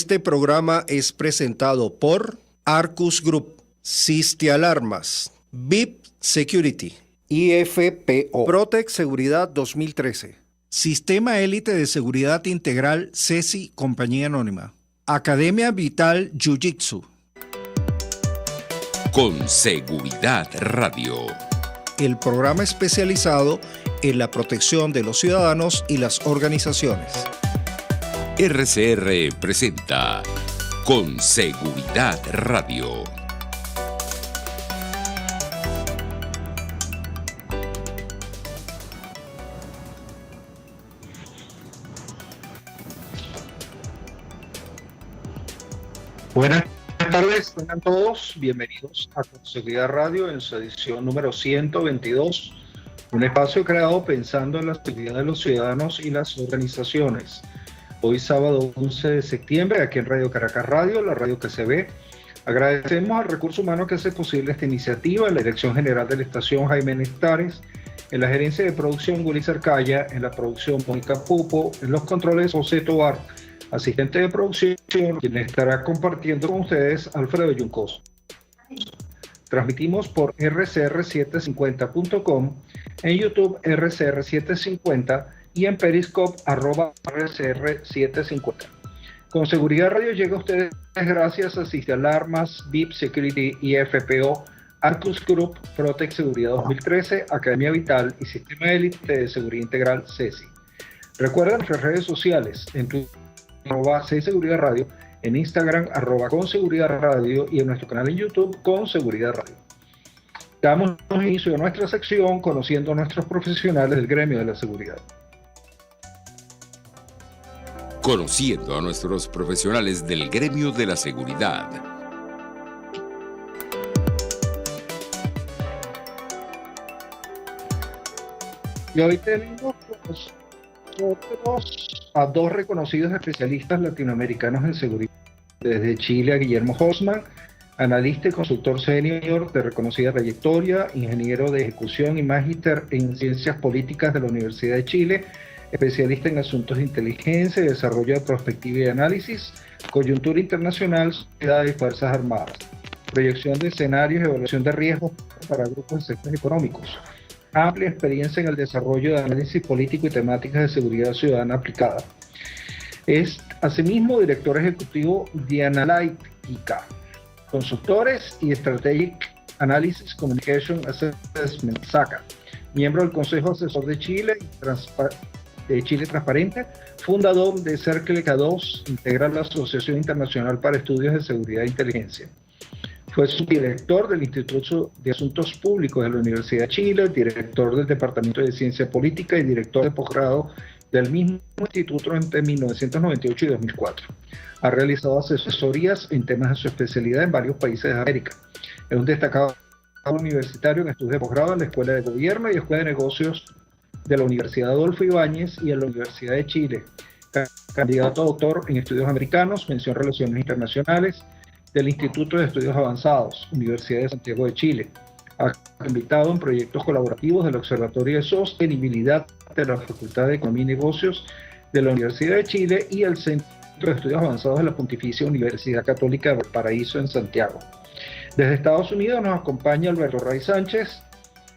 Este programa es presentado por Arcus Group, Siste Alarmas, VIP Security, IFPO, Protec Seguridad 2013, Sistema Élite de Seguridad Integral CESI Compañía Anónima, Academia Vital Jiu-Jitsu. Con Seguridad Radio. El programa especializado en la protección de los ciudadanos y las organizaciones. RCR presenta Con Seguridad Radio. Buenas tardes, tengan todos bienvenidos a Con Seguridad Radio en su edición número 122, un espacio creado pensando en la seguridad de los ciudadanos y las organizaciones. Hoy sábado 11 de septiembre, aquí en Radio Caracas Radio, la radio que se ve. Agradecemos al recurso humano que hace posible esta iniciativa, en la Dirección General de la Estación Jaime Nestares, en la gerencia de producción Willy Cercaya, en la producción Mónica Pupo, en los controles José Tobar, asistente de producción, quien estará compartiendo con ustedes Alfredo Yuncos. Transmitimos por rcr750.com, en YouTube RCR750 y en Periscope @RCR750. Con Seguridad Radio llega a ustedes gracias a Siste Alarmas, VIP Security, IFPO, Arcus Group, Protec Seguridad 2013, Academia Vital y Sistema Élite de Seguridad Integral CESI. Recuerden nuestras redes sociales en Twitter @Seguridad Radio, en Instagram @Con Seguridad Radio y en nuestro canal en YouTube Con Seguridad Radio. Damos inicio a nuestra sección conociendo a nuestros profesionales del gremio de la seguridad. Conociendo a nuestros profesionales del gremio de la seguridad. Y hoy tenemos con nosotros a dos reconocidos especialistas latinoamericanos en seguridad. Desde Chile, a Guillermo Hoffman, analista y consultor senior de reconocida trayectoria, ingeniero de ejecución y magíster en ciencias políticas de la Universidad de Chile, especialista en asuntos de inteligencia y desarrollo de prospectiva y análisis, coyuntura internacional, sociedad y fuerzas armadas, proyección de escenarios y evaluación de riesgos para grupos de sectores económicos, amplia experiencia en el desarrollo de análisis político y temáticas de seguridad ciudadana aplicada. Es asimismo director ejecutivo de Analytica, consultores y Strategic Analysis Communication Assessment SACA, miembro del Consejo Asesor de Chile de Chile Transparente, fundador de Cercle K2, integra la Asociación Internacional para Estudios de Seguridad e Inteligencia. Fue subdirector del Instituto de Asuntos Públicos de la Universidad de Chile, director del Departamento de Ciencia Política y director de posgrado del mismo instituto entre 1998 y 2004. Ha realizado asesorías en temas de su especialidad en varios países de América. Es un destacado universitario en estudios de posgrado en la Escuela de Gobierno y Escuela de Negocios de la Universidad Adolfo Ibáñez y en la Universidad de Chile. Candidato a doctor en estudios americanos, mención Relaciones Internacionales del Instituto de Estudios Avanzados, Universidad de Santiago de Chile. Ha invitado en proyectos colaborativos del Observatorio de Sostenibilidad de la Facultad de Economía y Negocios de la Universidad de Chile y el Centro de Estudios Avanzados de la Pontificia Universidad Católica de Valparaíso en Santiago. Desde Estados Unidos nos acompaña Alberto Ray Sánchez,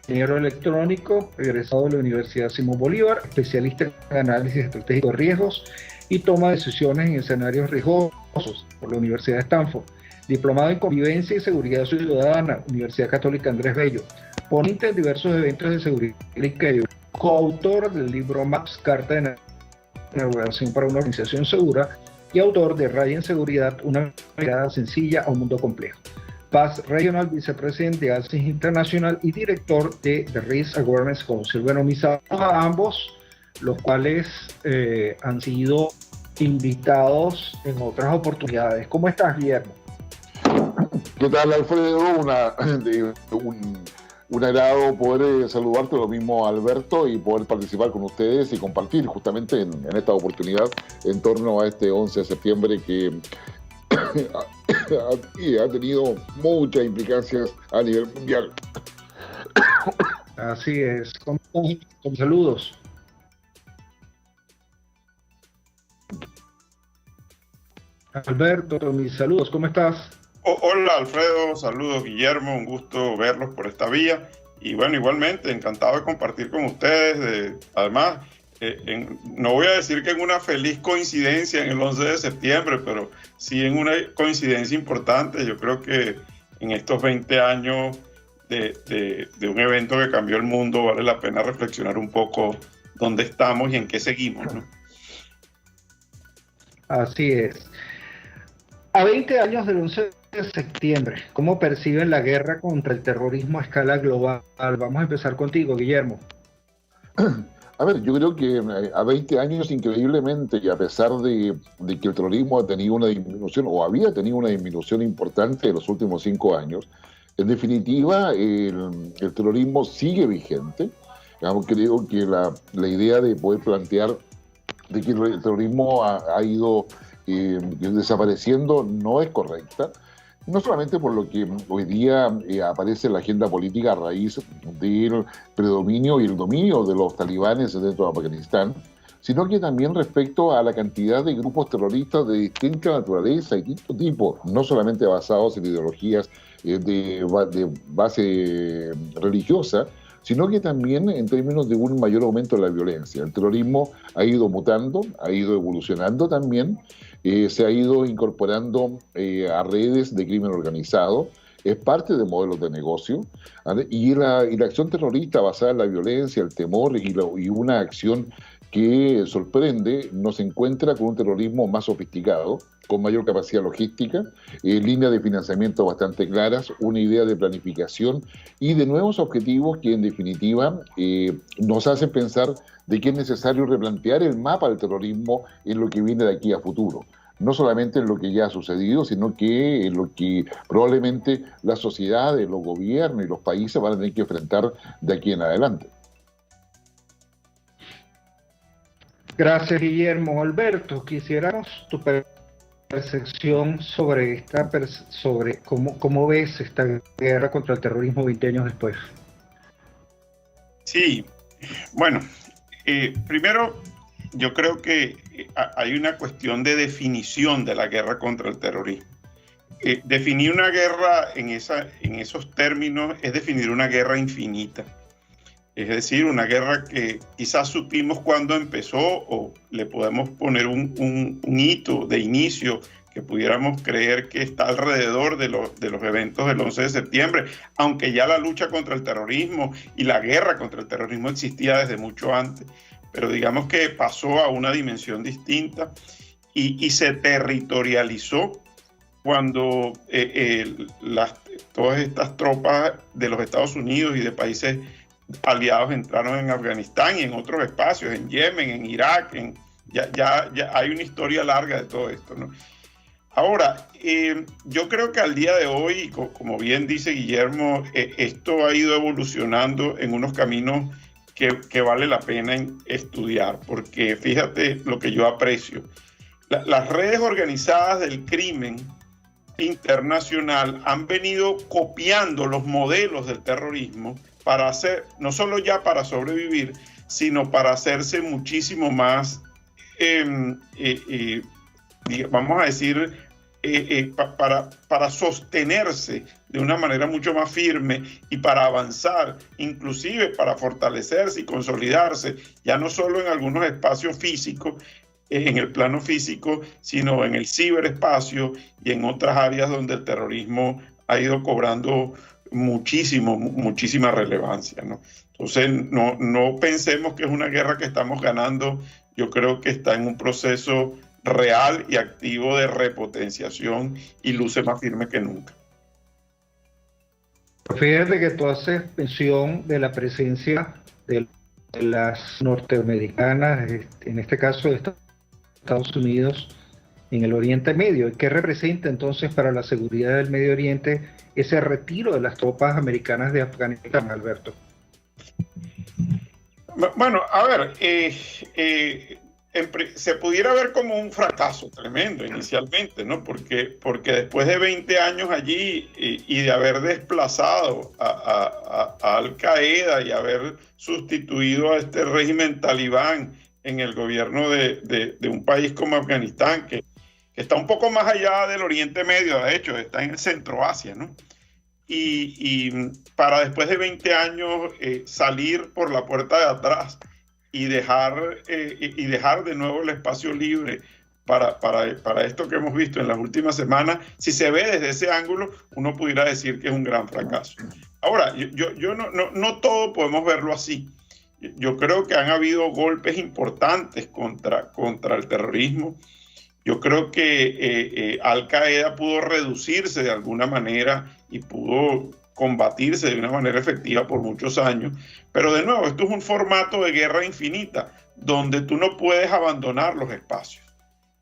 ingeniero electrónico, egresado de la Universidad Simón Bolívar, especialista en análisis estratégico de riesgos y toma de decisiones en escenarios riesgosos por la Universidad de Stanford, diplomado en Convivencia y Seguridad Ciudadana, Universidad Católica Andrés Bello, ponente en diversos eventos de seguridad y coautor del libro MAPS, Carta de Navegación para una Organización Segura, y autor de Ryan Seguridad, una mirada sencilla a un mundo complejo. Paz Regional, vicepresidente de ASIS International y director de The Risk Awareness Council. Bueno, mis saludos a ambos, los cuales han sido invitados en otras oportunidades. ¿Cómo estás, Guillermo? ¿Qué tal, Alfredo? Un agrado poder saludarte, lo mismo Alberto, y poder participar con ustedes y compartir justamente en esta oportunidad en torno a este 11 de septiembre que ha tenido muchas implicancias a nivel mundial. Así es, con saludos. Alberto, mis saludos, ¿cómo estás? Hola Alfredo, saludos Guillermo, un gusto verlos por esta vía y bueno, igualmente encantado de compartir con ustedes, además no voy a decir que en una feliz coincidencia en el 11 de septiembre, pero sí en una coincidencia importante. Yo creo que en estos 20 años de un evento que cambió el mundo vale la pena reflexionar un poco dónde estamos y en qué seguimos, ¿no? Así es. A 20 años del 11 de septiembre, ¿cómo perciben la guerra contra el terrorismo a escala global? Vamos a empezar contigo, Guillermo. A ver, yo creo que a 20 años, increíblemente, y a pesar de que el terrorismo ha tenido una disminución, o había tenido una disminución importante en los últimos 5 años, en definitiva, el terrorismo sigue vigente. Digamos, creo que la idea de poder plantear de que el terrorismo ha ido desapareciendo no es correcta. No solamente por lo que hoy día aparece en la agenda política a raíz del predominio y el dominio de los talibanes dentro de Afganistán, sino que también respecto a la cantidad de grupos terroristas de distinta naturaleza y distinto tipo, no solamente basados en ideologías de base religiosa, sino que también en términos de un mayor aumento de la violencia. El terrorismo ha ido mutando, ha ido evolucionando también, se ha ido incorporando a redes de crimen organizado, es parte de modelos de negocio, ¿vale? Y la acción terrorista basada en la violencia, el temor y una acción que sorprende, nos encuentra con un terrorismo más sofisticado, con mayor capacidad logística, líneas de financiamiento bastante claras, una idea de planificación y de nuevos objetivos que en definitiva nos hacen pensar de que es necesario replantear el mapa del terrorismo en lo que viene de aquí a futuro. No solamente en lo que ya ha sucedido, sino que en lo que probablemente las sociedades, los gobiernos y los países van a tener que enfrentar de aquí en adelante. Gracias, Guillermo. Alberto, quisiéramos tu percepción sobre sobre cómo ves esta guerra contra el terrorismo 20 años después. Sí, bueno, primero yo creo que hay una cuestión de definición de la guerra contra el terrorismo. Definir una guerra en esos términos es definir una guerra infinita. Es decir, una guerra que quizás supimos cuándo empezó o le podemos poner un hito de inicio que pudiéramos creer que está alrededor de los eventos del 11 de septiembre, aunque ya la lucha contra el terrorismo y la guerra contra el terrorismo existía desde mucho antes, pero digamos que pasó a una dimensión distinta y se territorializó cuando todas estas tropas de los Estados Unidos y de países aliados entraron en Afganistán y en otros espacios, en Yemen, en Irak, ya hay una historia larga de todo esto, ¿no? Ahora, yo creo que al día de hoy, como bien dice Guillermo, esto ha ido evolucionando en unos caminos que vale la pena estudiar, porque fíjate lo que yo aprecio. Las redes organizadas del crimen internacional han venido copiando los modelos del terrorismo para hacer, no solo ya para sobrevivir, sino para hacerse muchísimo más, vamos a decir, para sostenerse de una manera mucho más firme y para avanzar, inclusive para fortalecerse y consolidarse, ya no solo en algunos espacios físicos, en el plano físico, sino en el ciberespacio y en otras áreas donde el terrorismo ha ido cobrando muchísima relevancia, ¿no? Entonces, no pensemos que es una guerra que estamos ganando. Yo creo que está en un proceso real y activo de repotenciación y luce más firme que nunca. Fíjate que tú haces mención de la presencia de las norteamericanas, en este caso de Estados Unidos, en el Oriente Medio. ¿Qué representa entonces para la seguridad del Medio Oriente ese retiro de las tropas americanas de Afganistán, Alberto? Bueno, a ver, se pudiera ver como un fracaso tremendo inicialmente, ¿no? Porque después de 20 años allí y de haber desplazado a Al Qaeda y haber sustituido a este régimen talibán en el gobierno de un país como Afganistán, que que está un poco más allá del Oriente Medio, de hecho, está en el Centro Asia, ¿no? Y para después de 20 años salir por la puerta de atrás y dejar de nuevo el espacio libre para esto que hemos visto en las últimas semanas, si se ve desde ese ángulo, uno pudiera decir que es un gran fracaso. Ahora, yo no todo podemos verlo así. Yo creo que han habido golpes importantes contra el terrorismo. Yo creo que Al Qaeda pudo reducirse de alguna manera y pudo combatirse de una manera efectiva por muchos años. Pero de nuevo, esto es un formato de guerra infinita, donde tú no puedes abandonar los espacios.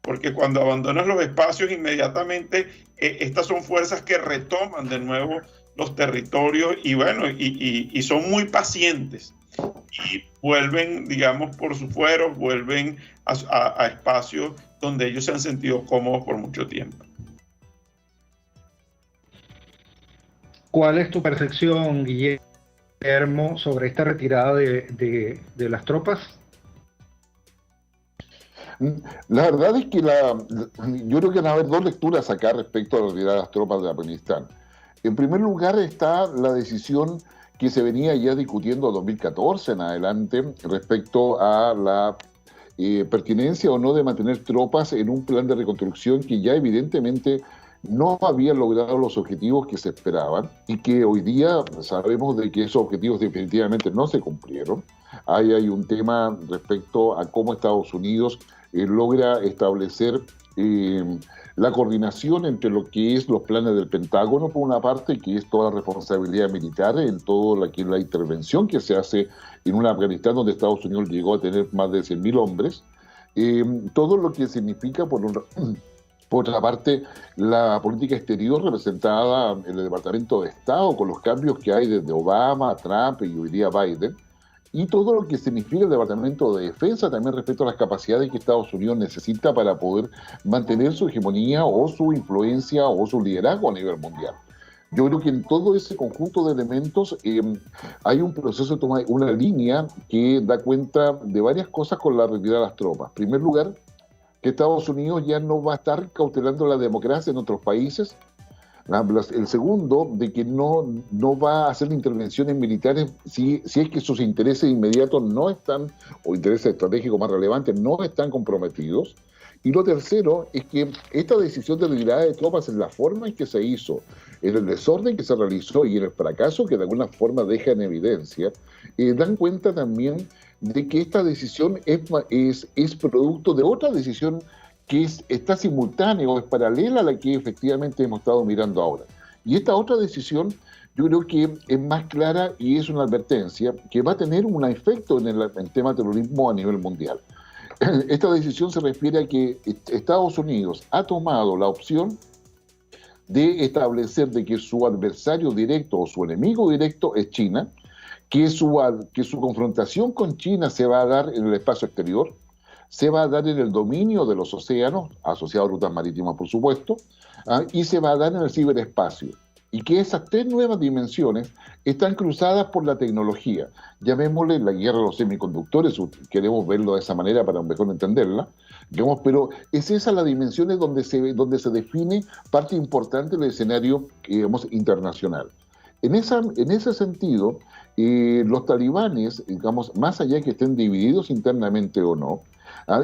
Porque cuando abandonas los espacios, inmediatamente estas son fuerzas que retoman de nuevo los territorios y bueno, y son muy pacientes. Y vuelven, digamos, por sus fueros, vuelven a espacios donde ellos se han sentido cómodos por mucho tiempo. ¿Cuál es tu percepción, Guillermo, sobre esta retirada de las tropas? La verdad es que yo creo que van a haber dos lecturas acá respecto a la retirada de las tropas de Afganistán. En primer lugar está la decisión que se venía ya discutiendo en 2014 en adelante respecto a la pertinencia o no de mantener tropas en un plan de reconstrucción que ya evidentemente no había logrado los objetivos que se esperaban y que hoy día sabemos de que esos objetivos definitivamente no se cumplieron. Hay un tema respecto a cómo Estados Unidos logra establecer la coordinación entre lo que es los planes del Pentágono, por una parte, que es toda la responsabilidad militar en toda la intervención que se hace en un Afganistán donde Estados Unidos llegó a tener más de 100.000 hombres, todo lo que significa, por otra parte, la política exterior representada en el Departamento de Estado, con los cambios que hay desde Obama, Trump y hoy día Biden, y todo lo que significa el Departamento de Defensa también respecto a las capacidades que Estados Unidos necesita para poder mantener su hegemonía o su influencia o su liderazgo a nivel mundial. Yo creo que en todo ese conjunto de elementos hay un proceso, una línea que da cuenta de varias cosas con la retirada de las tropas. En primer lugar, que Estados Unidos ya no va a estar cautelando la democracia en otros países. El segundo, de que no va a hacer intervenciones militares si es que sus intereses inmediatos no están, o intereses estratégicos más relevantes, no están comprometidos. Y lo tercero es que esta decisión de retirada de tropas en la forma en que se hizo, en el desorden que se realizó y en el fracaso que de alguna forma deja en evidencia, dan cuenta también de que esta decisión es producto de otra decisión que está simultánea o es paralela a la que efectivamente hemos estado mirando ahora. Y esta otra decisión yo creo que es más clara y es una advertencia que va a tener un efecto en el tema terrorismo a nivel mundial. Esta decisión se refiere a que Estados Unidos ha tomado la opción de establecer de que su adversario directo o su enemigo directo es China, que su confrontación con China se va a dar en el espacio exterior, se va a dar en el dominio de los océanos, asociado a rutas marítimas por supuesto, y se va a dar en el ciberespacio. Y que esas tres nuevas dimensiones están cruzadas por la tecnología. Llamémosle la guerra de los semiconductores, queremos verlo de esa manera para mejor entenderla, digamos, pero es esa la dimensión donde se define parte importante del escenario, digamos, internacional. En ese sentido, los talibanes, digamos, más allá que estén divididos internamente o no,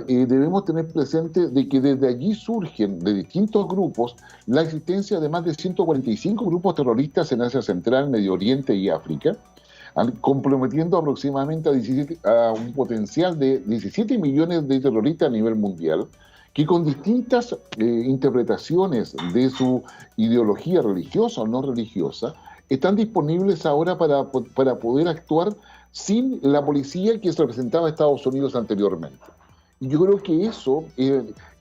debemos tener presente de que desde allí surgen de distintos grupos la existencia de más de 145 grupos terroristas en Asia Central, Medio Oriente y África, comprometiendo aproximadamente a un potencial de 17 millones de terroristas a nivel mundial, que con distintas interpretaciones de su ideología religiosa o no religiosa, están disponibles ahora para poder actuar sin la policía que representaba a Estados Unidos anteriormente. Y yo creo que eso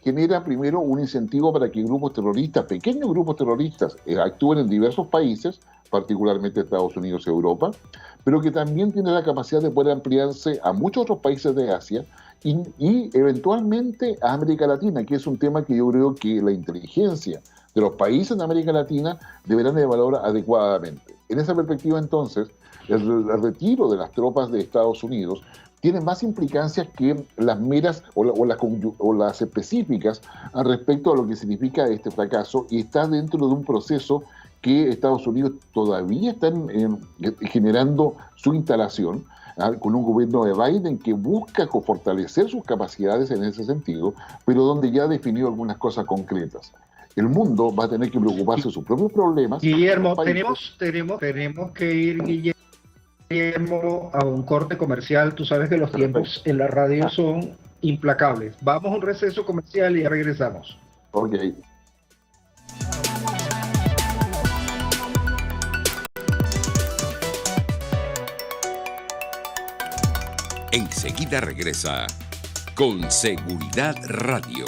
genera primero un incentivo para que grupos terroristas, pequeños grupos terroristas, actúen en diversos países, particularmente Estados Unidos y Europa, pero que también tiene la capacidad de poder ampliarse a muchos otros países de Asia y eventualmente a América Latina, que es un tema que yo creo que la inteligencia de los países de América Latina deberán evaluar adecuadamente. En esa perspectiva, entonces, el retiro de las tropas de Estados Unidos tiene más implicancias que las meras o las específicas respecto a lo que significa este fracaso, y está dentro de un proceso que Estados Unidos todavía está generando su instalación, con un gobierno de Biden que busca fortalecer sus capacidades en ese sentido, pero donde ya definió algunas cosas concretas. El mundo va a tener que preocuparse de sus propios problemas. Guillermo, tenemos que ir, Guillermo, a un corte comercial. Tú sabes que los tiempos en la radio son implacables. Vamos a un receso comercial y ya regresamos. Ok. Enseguida regresa con Seguridad Radio.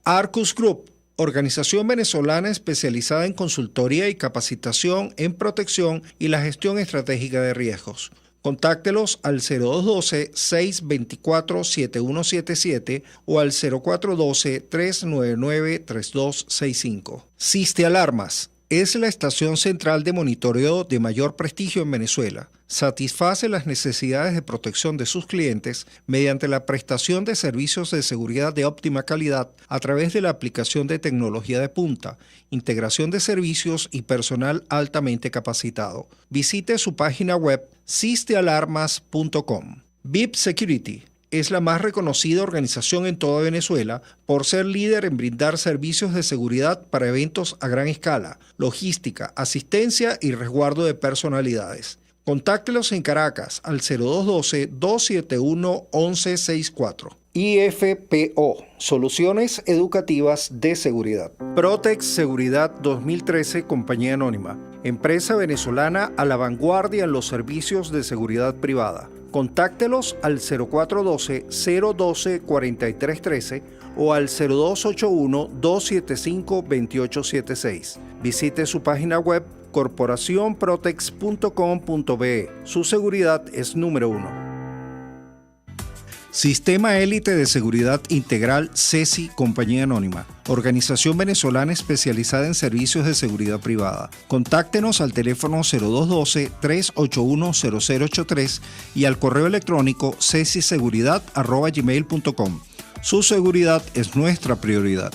Arcus Group, organización venezolana especializada en consultoría y capacitación en protección y la gestión estratégica de riesgos. Contáctelos al 0212-624-7177 o al 0412-399-3265. Siste Alarmas es la estación central de monitoreo de mayor prestigio en Venezuela. Satisface las necesidades de protección de sus clientes mediante la prestación de servicios de seguridad de óptima calidad a través de la aplicación de tecnología de punta, integración de servicios y personal altamente capacitado. Visite su página web sistealarmas.com. VIP Security es la más reconocida organización en toda Venezuela por ser líder en brindar servicios de seguridad para eventos a gran escala, logística, asistencia y resguardo de personalidades. Contáctelos en Caracas al 0212-271-1164. IFPO, Soluciones Educativas de Seguridad. Protex Seguridad 2013, Compañía Anónima. Empresa venezolana a la vanguardia en los servicios de seguridad privada. Contáctelos al 0412-012-4313 o al 0281-275-2876. Visite su página web corporacionprotex.com.be. Su seguridad es número 1. Sistema Élite de Seguridad Integral CESI, Compañía Anónima. Organización venezolana especializada en servicios de seguridad privada. Contáctenos al teléfono 0212-381-0083 y al correo electrónico cesiseguridad@gmail.com. Su seguridad es nuestra prioridad.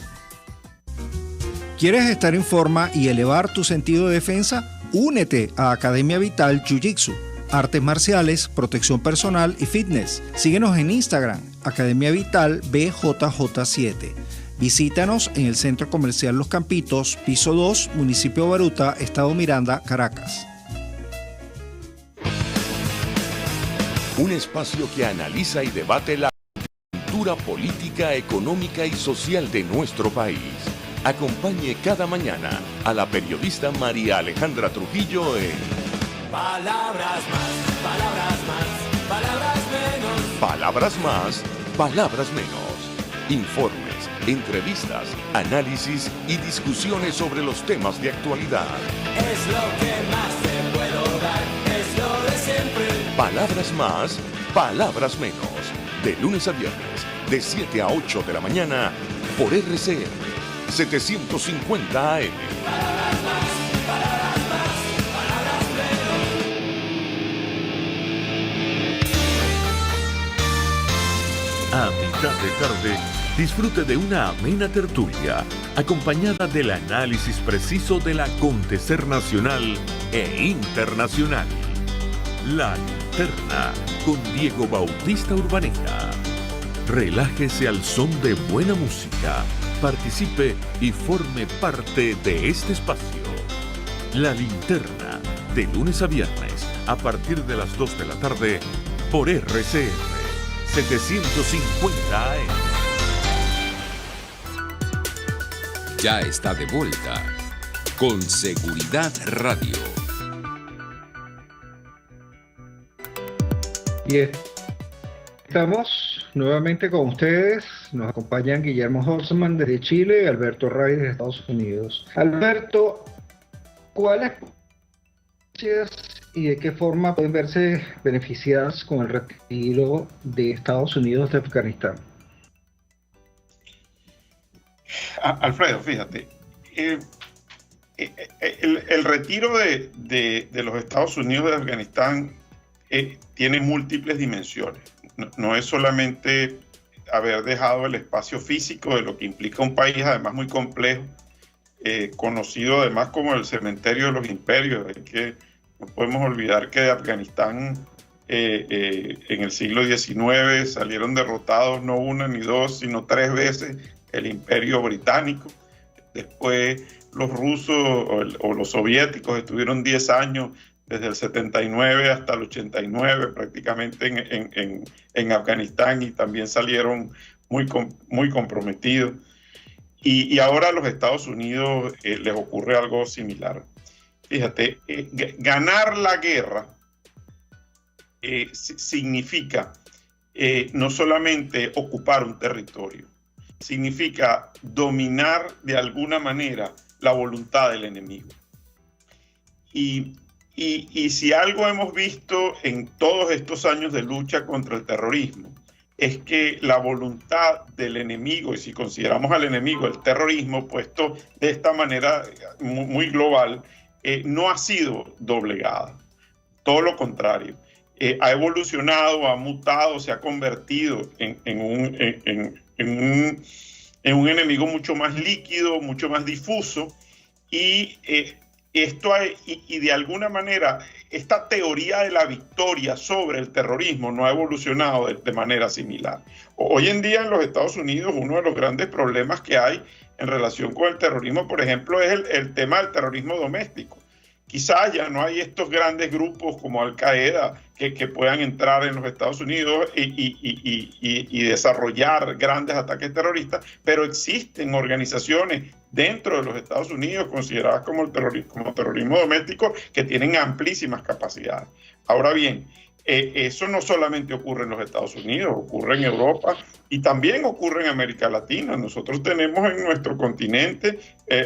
¿Quieres estar en forma y elevar tu sentido de defensa? Únete a Academia Vital Jiu-Jitsu, artes marciales, protección personal y fitness. Síguenos en Instagram, Academia Vital BJJ7. Visítanos en el Centro Comercial Los Campitos, piso 2, Municipio Baruta, Estado Miranda, Caracas. Un espacio que analiza y debate la cultura política, económica y social de nuestro país. Acompañe cada mañana a la periodista María Alejandra Trujillo en Palabras más, palabras más, palabras menos. Palabras más, palabras menos. Informes, entrevistas, análisis y discusiones sobre los temas de actualidad. Es lo que más te puedo dar, es lo de siempre. Palabras más, palabras menos. De lunes a viernes, de 7 a 8 de la mañana, por RCR 750 AM. Palabras más, palabras más, palabras menos. A mitad de tarde, disfrute de una amena tertulia, acompañada del análisis preciso del acontecer nacional e internacional. La Linterna, con Diego Bautista Urbaneta. Relájese al son de buena música, participe y forme parte de este espacio. La Linterna, de lunes a viernes, a partir de las 2 de la tarde, por RCR 750 AM. Ya está de vuelta con Seguridad Radio. Y estamos nuevamente con ustedes. Nos acompañan Guillermo Horstman desde Chile y Alberto Ray desde Estados Unidos. Alberto, ¿cuáles y de qué forma pueden verse beneficiadas con el retiro de Estados Unidos de Afganistán? Alfredo, fíjate, el retiro de los Estados Unidos de Afganistán tiene múltiples dimensiones. No es solamente haber dejado el espacio físico de lo que implica un país además muy complejo, conocido además como el cementerio de los imperios. No podemos olvidar que de Afganistán en el siglo XIX salieron derrotados no una ni dos, sino 3 veces el imperio británico. Después los rusos o los soviéticos estuvieron 10 años, desde el 79 hasta el 89 prácticamente en Afganistán, y también salieron muy comprometidos. Y ahora a los Estados Unidos les ocurre algo similar. Fíjate, ganar la guerra significa no solamente ocupar un territorio, significa dominar de alguna manera la voluntad del enemigo. Y si algo hemos visto en todos estos años de lucha contra el terrorismo, es que la voluntad del enemigo, y si consideramos al enemigo el terrorismo puesto de esta manera muy global, no ha sido doblegada. Todo lo contrario. Ha evolucionado, ha mutado, se ha convertido en un enemigo mucho más líquido, mucho más difuso, y de alguna manera esta teoría de la victoria sobre el terrorismo no ha evolucionado de manera similar. Hoy en día en los Estados Unidos uno de los grandes problemas que hay en relación con el terrorismo, por ejemplo, es el tema del terrorismo doméstico. Quizás ya no hay estos grandes grupos como Al-Qaeda que puedan entrar en los Estados Unidos y desarrollar grandes ataques terroristas, pero existen organizaciones dentro de los Estados Unidos consideradas como terrorismo doméstico que tienen amplísimas capacidades. Ahora bien, eso no solamente ocurre en los Estados Unidos, ocurre en Europa y también ocurre en América Latina. Nosotros tenemos en nuestro continente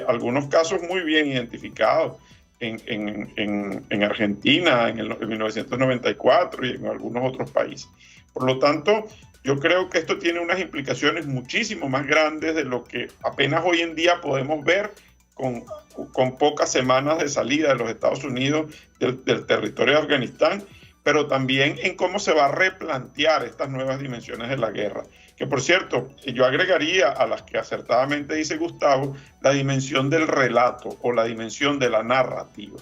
algunos casos muy bien identificados. En Argentina, en 1994 y en algunos otros países. Por lo tanto, yo creo que esto tiene unas implicaciones muchísimo más grandes de lo que apenas hoy en día podemos ver con pocas semanas de salida de los Estados Unidos del territorio de Afganistán, pero también en cómo se va a replantear estas nuevas dimensiones de la guerra. Que por cierto, yo agregaría a las que acertadamente dice Gustavo, la dimensión del relato o la dimensión de la narrativa,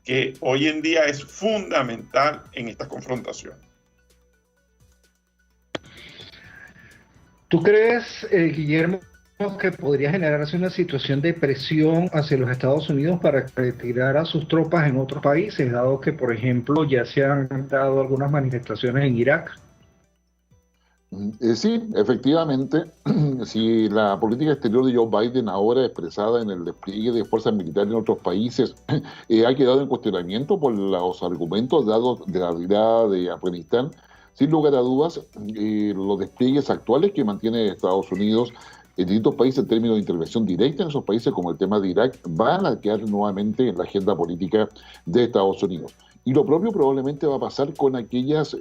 que hoy en día es fundamental en esta confrontación. ¿Tú crees, Guillermo, que podría generarse una situación de presión hacia los Estados Unidos para retirar a sus tropas en otros países, dado que, por ejemplo, ya se han dado algunas manifestaciones en Irak? Sí, efectivamente, si la política exterior de Joe Biden ahora expresada en el despliegue de fuerzas militares en otros países ha quedado en cuestionamiento por los argumentos dados de la realidad de Afganistán, sin lugar a dudas, los despliegues actuales que mantiene Estados Unidos en distintos países en términos de intervención directa en esos países, como el tema de Irak, van a quedar nuevamente en la agenda política de Estados Unidos. Y lo propio probablemente va a pasar con aquellos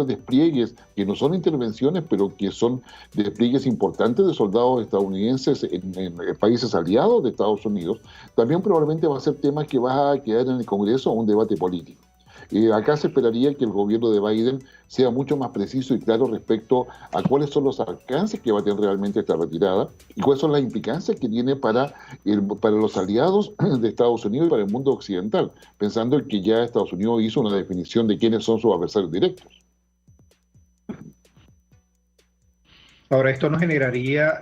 despliegues que no son intervenciones, pero que son despliegues importantes de soldados estadounidenses en países aliados de Estados Unidos. También probablemente va a ser temas que va a quedar en el Congreso a un debate político. Acá se esperaría que el gobierno de Biden sea mucho más preciso y claro respecto a cuáles son los alcances que va a tener realmente esta retirada y cuáles son las implicancias que tiene para los aliados de Estados Unidos y para el mundo occidental, pensando en que ya Estados Unidos hizo una definición de quiénes son sus adversarios directos. Ahora, esto no generaría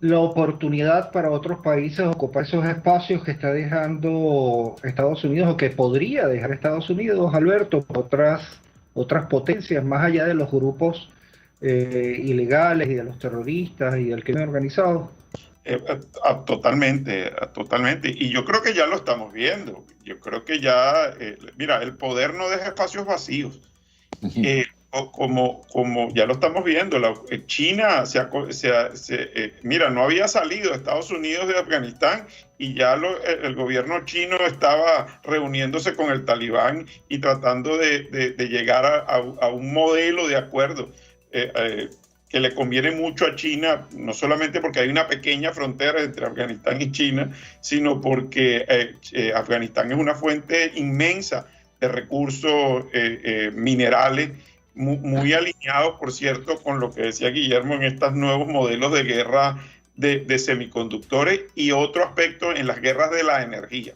la oportunidad para otros países ocupar esos espacios que está dejando Estados Unidos o que podría dejar Estados Unidos, Alberto, otras potencias más allá de los grupos ilegales y de los terroristas y del crimen organizado. Totalmente. Y yo creo que ya lo estamos viendo. Yo creo que ya, mira, el poder no deja espacios vacíos. Como ya lo estamos viendo, China mira, no había salido Estados Unidos de Afganistán y ya el gobierno chino estaba reuniéndose con el Talibán y tratando de llegar a un modelo de acuerdo que le conviene mucho a China, no solamente porque hay una pequeña frontera entre Afganistán y China, sino porque Afganistán es una fuente inmensa recursos minerales, muy alineados, por cierto, con lo que decía Guillermo en estos nuevos modelos de guerra de semiconductores, y otro aspecto en las guerras de la energía,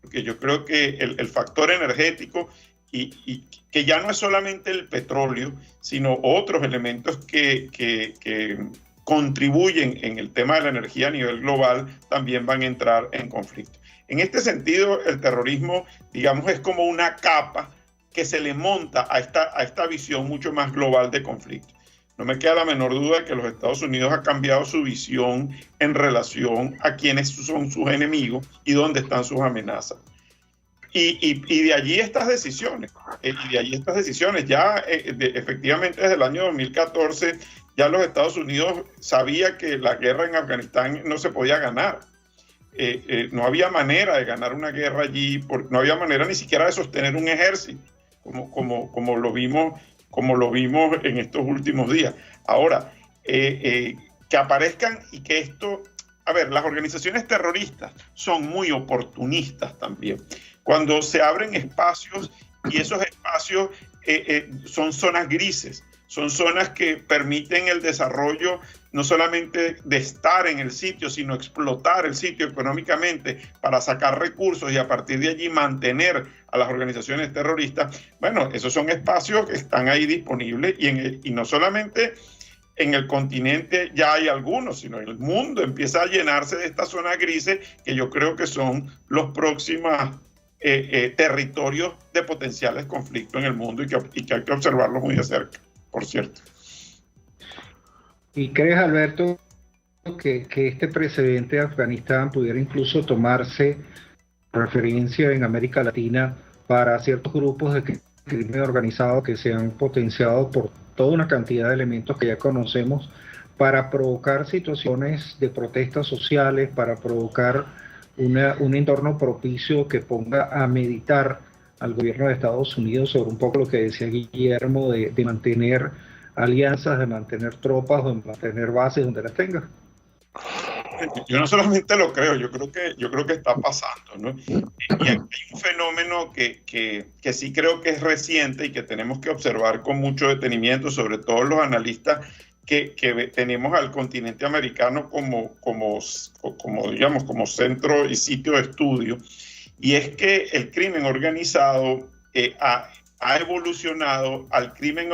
porque yo creo que el factor energético, y que ya no es solamente el petróleo, sino otros elementos que contribuyen en el tema de la energía a nivel global, también van a entrar en conflicto. En este sentido, el terrorismo, digamos, es como una capa que se le monta a esta visión mucho más global de conflicto. No me queda la menor duda de que los Estados Unidos ha cambiado su visión en relación a quiénes son sus enemigos y dónde están sus amenazas. Y de allí estas decisiones. Ya efectivamente desde el año 2014 ya los Estados Unidos sabía que la guerra en Afganistán no se podía ganar. No había manera de ganar una guerra allí, no había manera ni siquiera de sostener un ejército, como lo vimos en estos últimos días. Ahora, que aparezcan y que esto... A ver, las organizaciones terroristas son muy oportunistas también. Cuando se abren espacios, y esos espacios son zonas grises, son zonas que permiten el desarrollo no solamente de estar en el sitio, sino explotar el sitio económicamente para sacar recursos y a partir de allí mantener a las organizaciones terroristas. Bueno, esos son espacios que están ahí disponibles, y no solamente en el continente ya hay algunos, sino el mundo empieza a llenarse de estas zonas grises, que yo creo que son los próximos territorios de potenciales conflictos en el mundo, y que hay que observarlos muy de cerca, por cierto. ¿Y crees, Alberto, que este precedente de Afganistán pudiera incluso tomarse referencia en América Latina para ciertos grupos de crimen organizado que se han potenciado por toda una cantidad de elementos que ya conocemos, para provocar situaciones de protestas sociales, para provocar un entorno propicio que ponga a meditar al gobierno de Estados Unidos sobre un poco lo que decía Guillermo, de mantener alianzas, de mantener tropas, de mantener bases donde las tenga? Yo no solamente lo creo, yo creo que está pasando, ¿no? Y hay un fenómeno que sí creo que es reciente y que tenemos que observar con mucho detenimiento, sobre todo los analistas que tenemos al continente americano como centro y sitio de estudio, y es que el crimen organizado ha evolucionado al crimen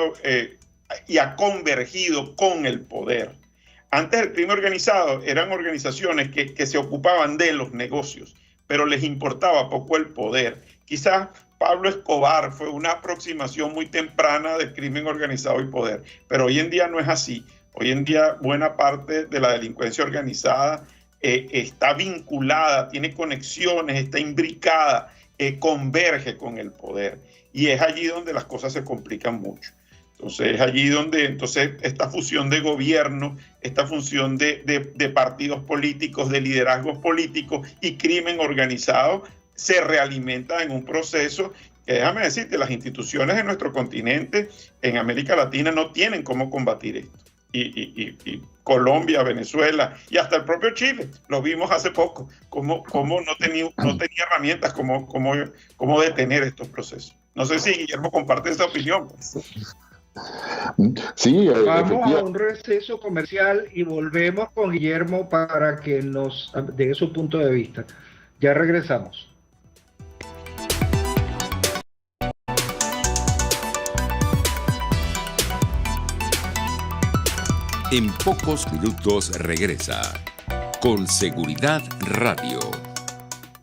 y ha convergido con el poder. Antes el crimen organizado eran organizaciones que se ocupaban de los negocios, pero les importaba poco el poder. Quizás Pablo Escobar fue una aproximación muy temprana del crimen organizado y poder, pero hoy en día no es así. Hoy en día buena parte de la delincuencia organizada está vinculada, tiene conexiones, está imbricada, converge con el poder. Y es allí donde las cosas se complican mucho. Entonces es allí donde esta fusión de gobierno, esta fusión de partidos políticos, de liderazgos políticos y crimen organizado se realimenta en un proceso que, déjame decirte, las instituciones de nuestro continente, en América Latina, no tienen cómo combatir esto. Y Colombia, Venezuela y hasta el propio Chile, lo vimos hace poco, cómo no tenía herramientas cómo detener estos procesos. No sé si Guillermo comparte esa opinión. Sí, vamos a un receso comercial y volvemos con Guillermo para que nos dé su punto de vista. Ya regresamos. En pocos minutos regresa Con Seguridad Radio.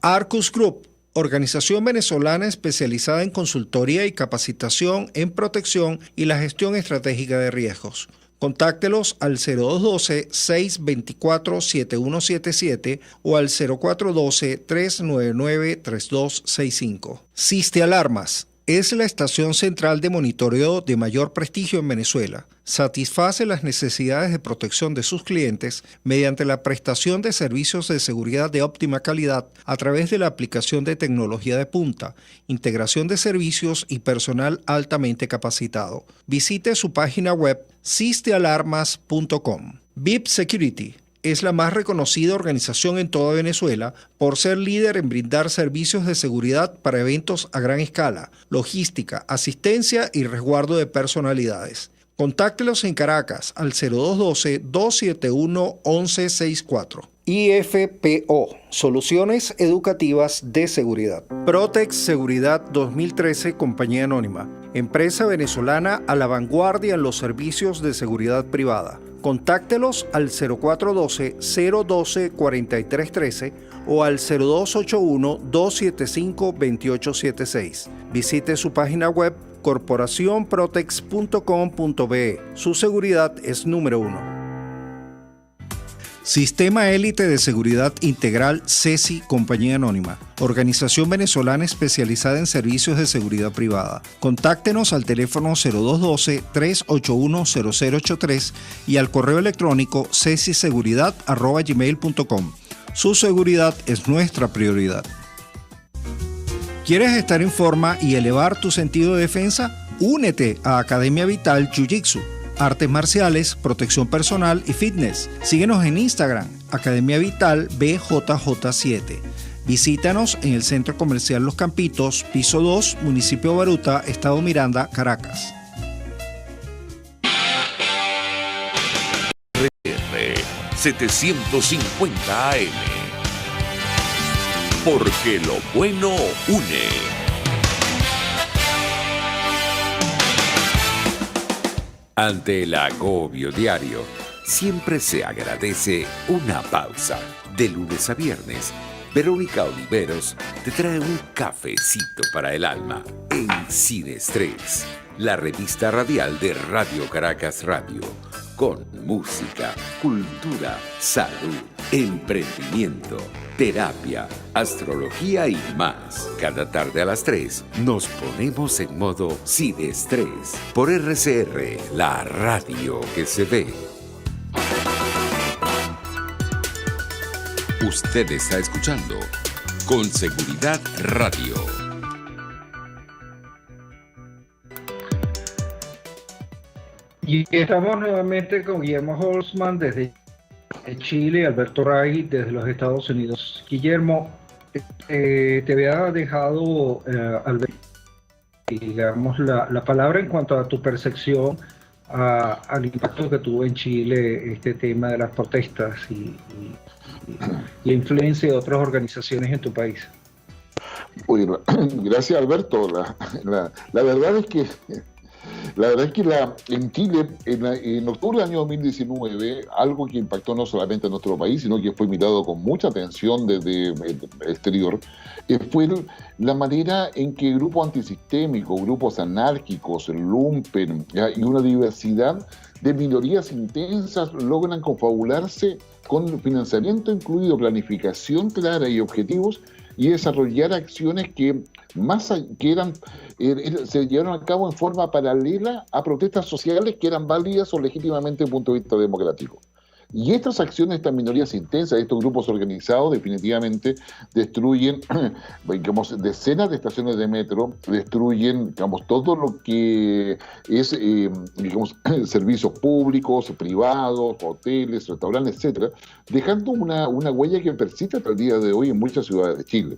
Arcus Group, organización venezolana especializada en consultoría y capacitación en protección y la gestión estratégica de riesgos. Contáctelos al 0212-624-7177 o al 0412-399-3265. Siste Alarmas es la estación central de monitoreo de mayor prestigio en Venezuela. Satisface las necesidades de protección de sus clientes mediante la prestación de servicios de seguridad de óptima calidad a través de la aplicación de tecnología de punta, integración de servicios y personal altamente capacitado. Visite su página web sistealarmas.com. VIP Security es la más reconocida organización en toda Venezuela por ser líder en brindar servicios de seguridad para eventos a gran escala, logística, asistencia y resguardo de personalidades. Contáctelos en Caracas al 0212-271-1164. IFPO, Soluciones Educativas de Seguridad. Protex Seguridad 2013, Compañía Anónima. Empresa venezolana a la vanguardia en los servicios de seguridad privada. Contáctelos al 0412-012-4313 o al 0281-275-2876. Visite su página web corporacionprotex.com.be. Su seguridad es número 1. Sistema Élite de Seguridad Integral CESI Compañía Anónima, organización venezolana especializada en servicios de seguridad privada. Contáctenos al teléfono 0212-381-0083 y al correo electrónico cesiseguridad@gmail.com. Su seguridad es nuestra prioridad. ¿Quieres estar en forma y elevar tu sentido de defensa? Únete a Academia Vital Jiu-Jitsu. Artes marciales, protección personal y fitness. Síguenos en Instagram, Academia Vital BJJ7. Visítanos en el Centro Comercial Los Campitos, piso 2, Municipio Baruta, Estado Miranda, Caracas. RR 750 AM. Porque lo bueno une. Ante el agobio diario, siempre se agradece una pausa. De lunes a viernes, Verónica Oliveros te trae un cafecito para el alma en Sin Estrés, la revista radial de Radio Caracas Radio, con música, cultura, salud, emprendimiento, terapia, astrología y más. Cada tarde a las 3 nos ponemos en modo Sin Estrés por RCR, la radio que se ve. Usted está escuchando Con Seguridad Radio. Y estamos nuevamente con Guillermo Holzman desde Chile, Alberto Ray desde los Estados Unidos. Guillermo, te había dejado, Alberto, digamos, la palabra en cuanto a tu percepción al impacto que tuvo en Chile este tema de las protestas y la influencia de otras organizaciones en tu país. Bueno, gracias, Alberto. La verdad es que en Chile, en octubre del año 2019, algo que impactó no solamente a nuestro país, sino que fue mirado con mucha atención desde el exterior, fue la manera en que grupos antisistémicos, grupos anárquicos, el lumpen, y una diversidad de minorías intensas logran confabularse con financiamiento incluido, planificación clara y objetivos, y desarrollar acciones que se llevaron a cabo en forma paralela a protestas sociales que eran válidas o legítimamente desde el punto de vista democrático. Y estas acciones, estas minorías intensas, estos grupos organizados, definitivamente destruyen, digamos, decenas de estaciones de metro, destruyen, digamos, todo lo que es, digamos, servicios públicos, privados, hoteles, restaurantes, etcétera, dejando una huella que persiste hasta el día de hoy en muchas ciudades de Chile.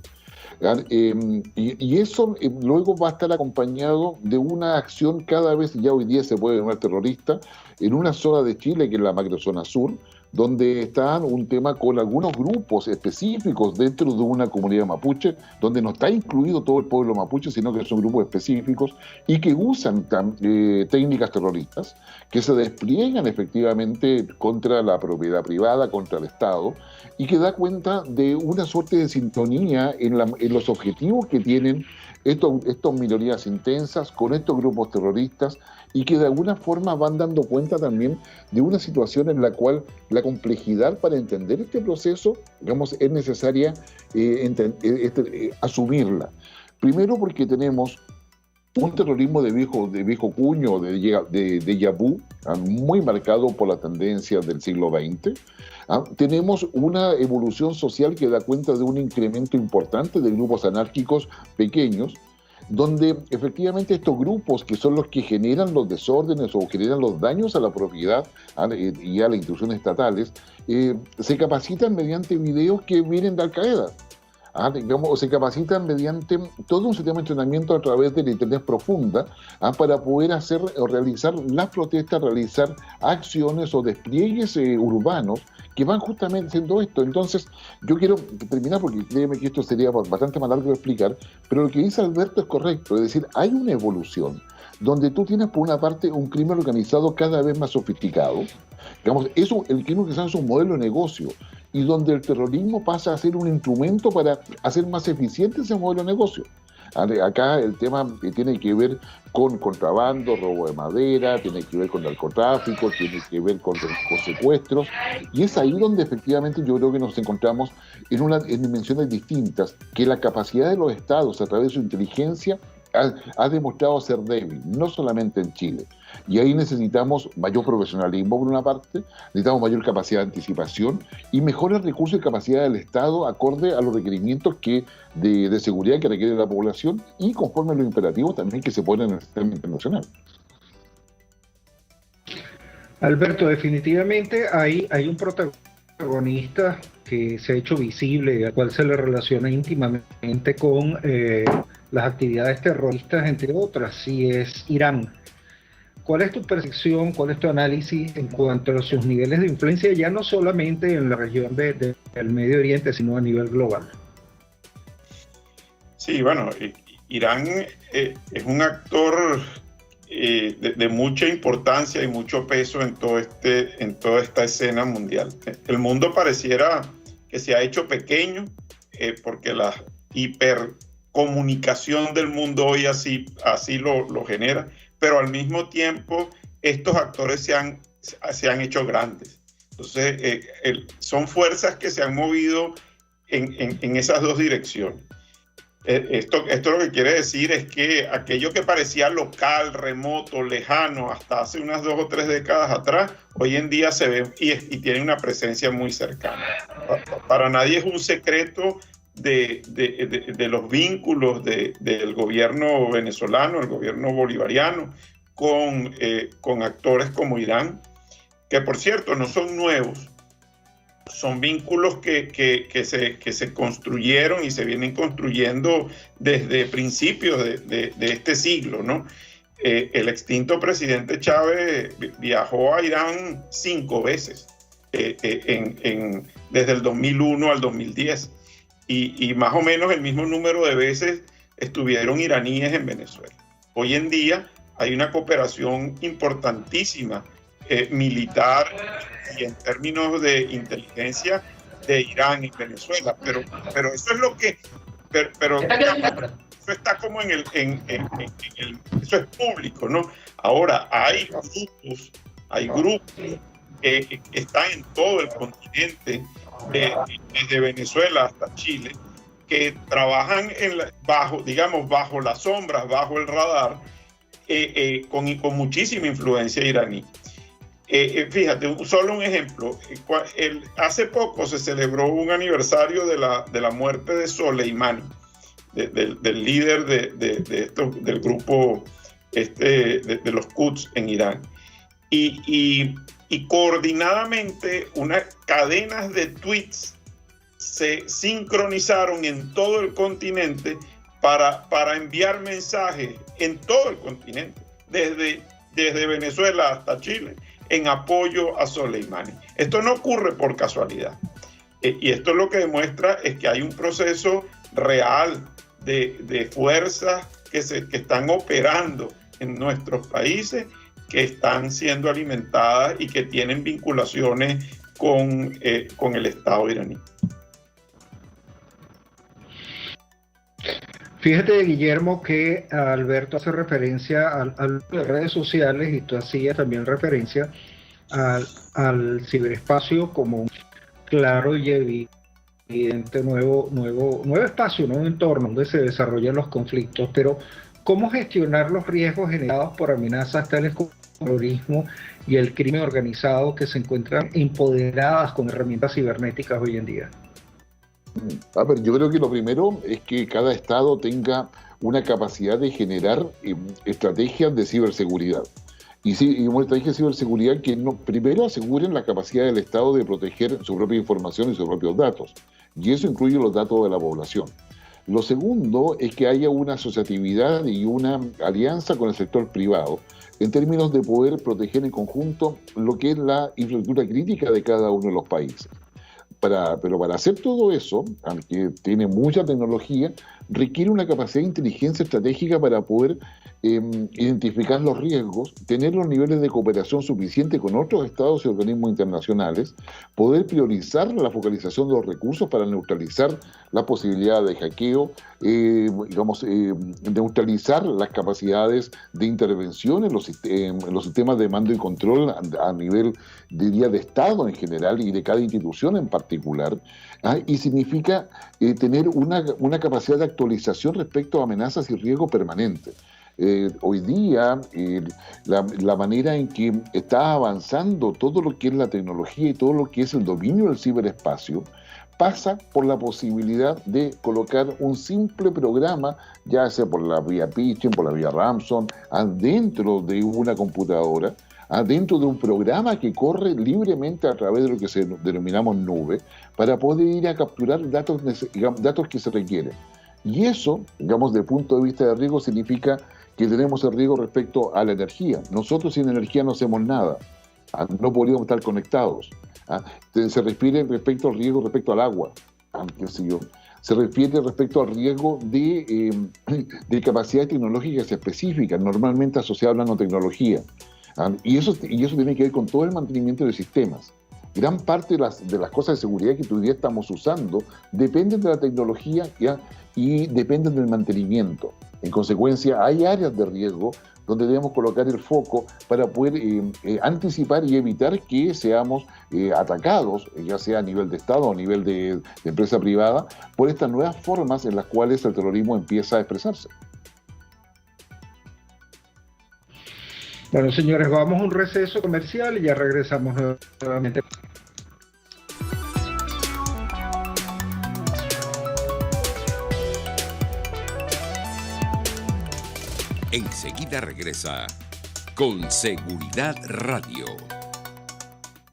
Y eso luego va a estar acompañado de una acción cada vez, ya hoy día se puede llamar terrorista, en una zona de Chile que es la macrozona sur, donde están un tema con algunos grupos específicos dentro de una comunidad mapuche, donde no está incluido todo el pueblo mapuche, sino que son grupos específicos y que usan técnicas terroristas que se despliegan efectivamente contra la propiedad privada, contra el Estado, y que da cuenta de una suerte de sintonía en los objetivos que tienen estas minorías intensas con estos grupos terroristas, y que de alguna forma van dando cuenta también de una situación en la cual la complejidad para entender este proceso, digamos, es necesaria asumirla. Primero porque tenemos un terrorismo de viejo cuño, de yabú, muy marcado por la tendencia del siglo XX. Tenemos una evolución social que da cuenta de un incremento importante de grupos anárquicos pequeños, donde efectivamente estos grupos que son los que generan los desórdenes o generan los daños a la propiedad y a las instituciones estatales, se capacitan mediante videos que vienen de Al-Qaeda. O se capacitan mediante todo un sistema de entrenamiento a través de la Internet profunda para poder hacer o realizar las protestas, realizar acciones o despliegues urbanos que van justamente haciendo esto. Entonces, yo quiero terminar, porque créeme que esto sería bastante más largo de explicar, pero lo que dice Alberto es correcto, es decir, hay una evolución donde tú tienes por una parte un crimen organizado cada vez más sofisticado. Digamos, eso, el crimen organizado es un modelo de negocio, y donde el terrorismo pasa a ser un instrumento para hacer más eficiente ese modelo de negocio. Acá el tema tiene que ver con contrabando, robo de madera, tiene que ver con narcotráfico, tiene que ver con secuestros, y es ahí donde efectivamente yo creo que nos encontramos en dimensiones distintas, que la capacidad de los estados a través de su inteligencia ha demostrado ser débil, no solamente en Chile. Y ahí necesitamos mayor profesionalismo por una parte, necesitamos mayor capacidad de anticipación y mejores recursos y capacidad del Estado acorde a los requerimientos de seguridad que requiere la población y conforme a los imperativos también que se ponen en el sistema internacional. Alberto, definitivamente hay un protagonista que se ha hecho visible y al cual se le relaciona íntimamente con las actividades terroristas, entre otras, y es Irán. ¿Cuál es tu percepción, cuál es tu análisis en cuanto a sus niveles de influencia, ya no solamente en la región del Medio Oriente, sino a nivel global? Sí, bueno, Irán es un actor de mucha importancia y mucho peso en toda esta escena mundial. El mundo pareciera que se ha hecho pequeño porque la hipercomunicación del mundo hoy así lo genera, pero al mismo tiempo estos actores se han hecho grandes. Entonces, son fuerzas que se han movido en esas dos direcciones. Esto lo que quiere decir es que aquello que parecía local, remoto, lejano, hasta hace unas 2 o 3 décadas atrás, hoy en día se ve y tiene una presencia muy cercana. Para nadie es un secreto de los vínculos del gobierno venezolano, el gobierno bolivariano, con actores como Irán, que por cierto no son nuevos. Son vínculos que se construyeron y se vienen construyendo desde principios de este siglo, ¿no? El extinto presidente Chávez viajó a Irán 5 veces, desde el 2001 al 2010, y más o menos el mismo número de veces estuvieron iraníes en Venezuela. Hoy en día hay una cooperación importantísima militar y en términos de inteligencia de Irán y Venezuela, pero eso es lo que eso está como en el eso es público, ¿no? Ahora hay grupos que están en todo el continente, desde Venezuela hasta Chile, que trabajan bajo las sombras, bajo el radar, con muchísima influencia iraní. Fíjate, solo un ejemplo. Hace poco se celebró un aniversario de la muerte de Soleimani, del líder del grupo de los Quds en Irán. Y coordinadamente unas cadenas de tweets se sincronizaron en todo el continente para enviar mensajes en todo el continente, desde Venezuela hasta Chile, en apoyo a Soleimani. Esto no ocurre por casualidad. Y esto lo que demuestra es que hay un proceso real de fuerzas que están operando en nuestros países, que están siendo alimentadas y que tienen vinculaciones con el Estado iraní. Fíjate, Guillermo, que Alberto hace referencia a las redes sociales y tú hacías también referencia al ciberespacio como un claro y evidente nuevo espacio, nuevo entorno donde se desarrollan los conflictos. Pero, ¿cómo gestionar los riesgos generados por amenazas tales como el terrorismo y el crimen organizado que se encuentran empoderadas con herramientas cibernéticas hoy en día? A ver, yo creo que lo primero es que cada estado tenga una capacidad de generar estrategias de ciberseguridad. Y una estrategia de ciberseguridad que primero aseguren la capacidad del Estado de proteger su propia información y sus propios datos. Y eso incluye los datos de la población. Lo segundo es que haya una asociatividad y una alianza con el sector privado en términos de poder proteger en conjunto lo que es la infraestructura crítica de cada uno de los países. Pero para hacer todo eso, aunque tiene mucha tecnología, requiere una capacidad de inteligencia estratégica para poder identificar los riesgos, tener los niveles de cooperación suficientes con otros estados y organismos internacionales, poder priorizar la focalización de los recursos para neutralizar la posibilidad de hackeo, neutralizar las capacidades de intervención en los sistemas de mando y control a nivel, diría, de Estado en general y de cada institución en particular, y significa tener una capacidad de actualización respecto a amenazas y riesgos permanentes. Hoy día, la manera en que está avanzando todo lo que es la tecnología y todo lo que es el dominio del ciberespacio, pasa por la posibilidad de colocar un simple programa, ya sea por la vía phishing, por la vía ransom, adentro de una computadora, adentro de un programa que corre libremente a través de lo que denominamos nube, para poder ir a capturar datos que se requieren. Y eso, digamos, desde el punto de vista de riesgo, significa que tenemos el riesgo respecto a la energía. Nosotros sin energía no hacemos nada, no podríamos estar conectados. Se refiere respecto al riesgo respecto al agua, se refiere respecto al riesgo de capacidades tecnológicas específicas, normalmente asociadas a la nanotecnología. Y eso tiene que ver con todo el mantenimiento de sistemas. Gran parte de las cosas de seguridad que hoy día estamos usando dependen de la tecnología y dependen del mantenimiento. En consecuencia, hay áreas de riesgo donde debemos colocar el foco para poder anticipar y evitar que seamos atacados, ya sea a nivel de Estado o a nivel de empresa privada, por estas nuevas formas en las cuales el terrorismo empieza a expresarse. Bueno, señores, vamos a un receso comercial y ya regresamos nuevamente. Enseguida regresa con Seguridad Radio.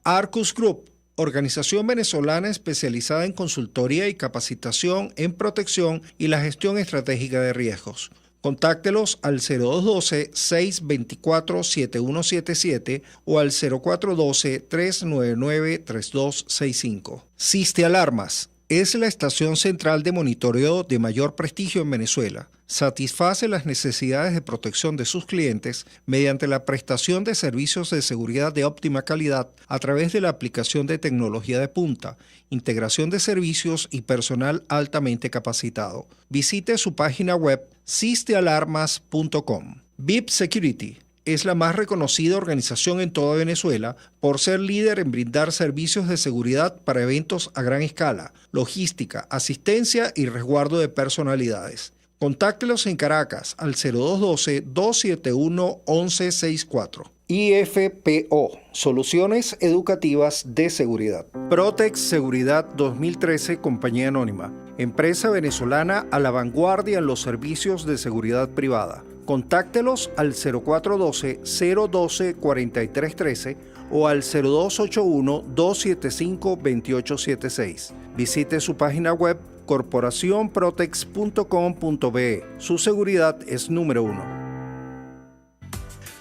Arcus Group, organización venezolana especializada en consultoría y capacitación en protección y la gestión estratégica de riesgos. Contáctelos al 0212-624-7177 o al 0412-399-3265. Siste Alarmas es la estación central de monitoreo de mayor prestigio en Venezuela. Satisface las necesidades de protección de sus clientes mediante la prestación de servicios de seguridad de óptima calidad a través de la aplicación de tecnología de punta, integración de servicios y personal altamente capacitado. Visite su página web sistealarmas.com. VIP Security es la más reconocida organización en toda Venezuela por ser líder en brindar servicios de seguridad para eventos a gran escala, logística, asistencia y resguardo de personalidades. Contáctelos en Caracas al 0212-271-1164. IFPO, Soluciones Educativas de Seguridad. Protex Seguridad 2013, Compañía Anónima. Empresa venezolana a la vanguardia en los servicios de seguridad privada. Contáctelos al 0412-012-4313 o al 0281-275-2876. Visite su página web corporacionprotex.com.be. Su seguridad es número 1.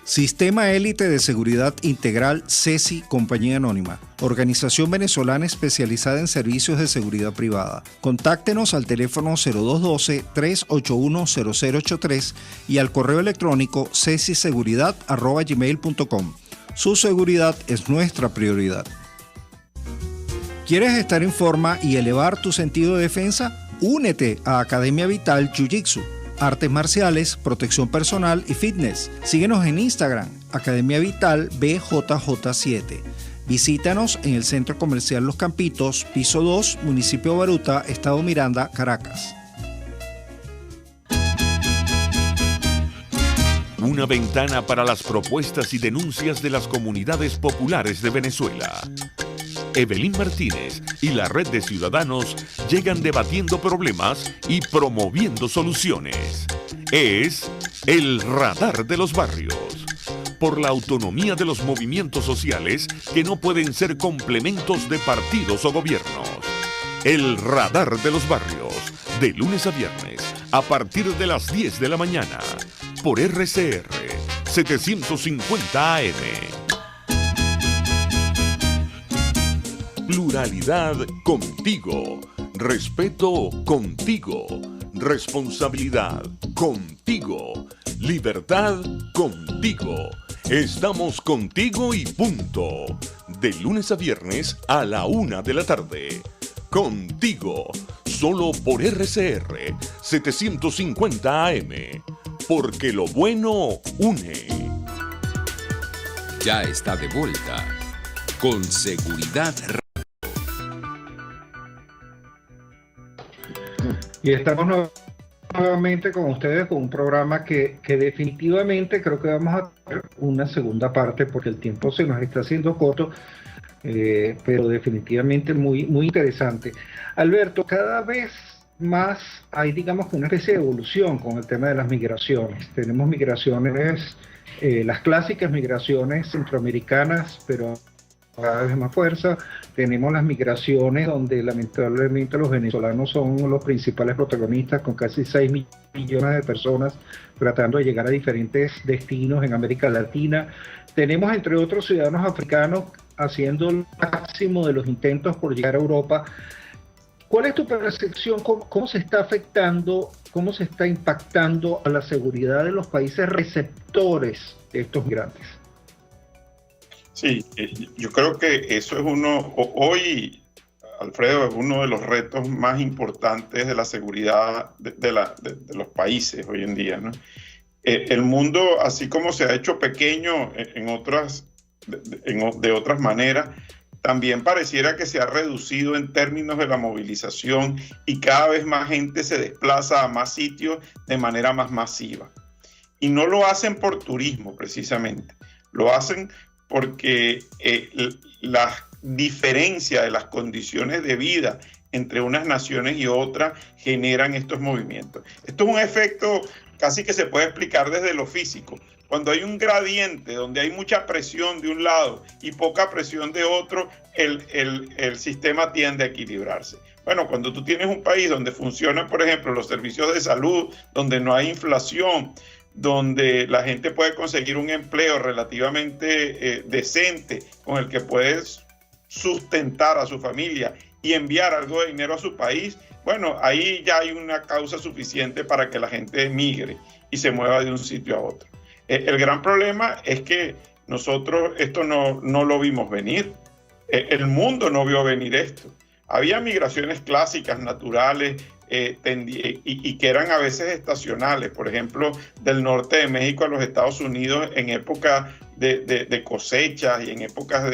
Sistema Élite de Seguridad Integral CESI Compañía Anónima, organización venezolana especializada en servicios de seguridad privada. Contáctenos al teléfono 0212-381-0083 y al correo electrónico cesiseguridad@gmail.com. Su seguridad es nuestra prioridad. ¿Quieres estar en forma y elevar tu sentido de defensa? Únete a Academia Vital Jiu-Jitsu. Artes marciales, protección personal y fitness. Síguenos en Instagram, Academia Vital BJJ7. Visítanos en el Centro Comercial Los Campitos, piso 2, Municipio Baruta, Estado Miranda, Caracas. Una ventana para las propuestas y denuncias de las comunidades populares de Venezuela. Evelyn Martínez y la red de ciudadanos llegan debatiendo problemas y promoviendo soluciones. Es el Radar de los Barrios. Por la autonomía de los movimientos sociales que no pueden ser complementos de partidos o gobiernos. El Radar de los Barrios, de lunes a viernes, a partir de las 10 de la mañana, por RCR 750 AM. Pluralidad contigo, respeto contigo, responsabilidad contigo, libertad contigo. Estamos contigo y punto. De lunes a viernes a la 1 de la tarde. Contigo, solo por RCR 750 AM. Porque lo bueno une. Ya está de vuelta. Con seguridad. Y estamos nuevamente con ustedes con un programa que definitivamente creo que vamos a tener una segunda parte porque el tiempo se nos está haciendo corto, pero definitivamente muy, muy interesante. Alberto, cada vez más hay, digamos, una especie de evolución con el tema de las migraciones. Tenemos migraciones, las clásicas migraciones centroamericanas, pero cada vez más fuerza. Tenemos las migraciones donde lamentablemente los venezolanos son los principales protagonistas, con casi 6 millones de personas tratando de llegar a diferentes destinos en América Latina. Tenemos, entre otros, ciudadanos africanos haciendo el máximo de los intentos por llegar a Europa. ¿Cuál es tu percepción? ¿Cómo se está afectando, cómo se está impactando a la seguridad de los países receptores de estos migrantes? Sí, yo creo que eso es hoy, Alfredo, es uno de los retos más importantes de la seguridad de los países hoy en día, ¿no? El mundo, así como se ha hecho pequeño de otras maneras, también pareciera que se ha reducido en términos de la movilización y cada vez más gente se desplaza a más sitios de manera más masiva. Y no lo hacen por turismo, precisamente. Lo hacen porque la diferencia de las condiciones de vida entre unas naciones y otras generan estos movimientos. Esto es un efecto casi que se puede explicar desde lo físico. Cuando hay un gradiente donde hay mucha presión de un lado y poca presión de otro, el sistema tiende a equilibrarse. Bueno, cuando tú tienes un país donde funcionan, por ejemplo, los servicios de salud, donde no hay inflación, donde la gente puede conseguir un empleo relativamente decente con el que puede sustentar a su familia y enviar algo de dinero a su país, bueno, ahí ya hay una causa suficiente para que la gente emigre y se mueva de un sitio a otro. El gran problema es que nosotros esto no lo vimos venir. El mundo no vio venir esto. Había migraciones clásicas, naturales, y que eran a veces estacionales, por ejemplo, del norte de México a los Estados Unidos en épocas de cosechas y en épocas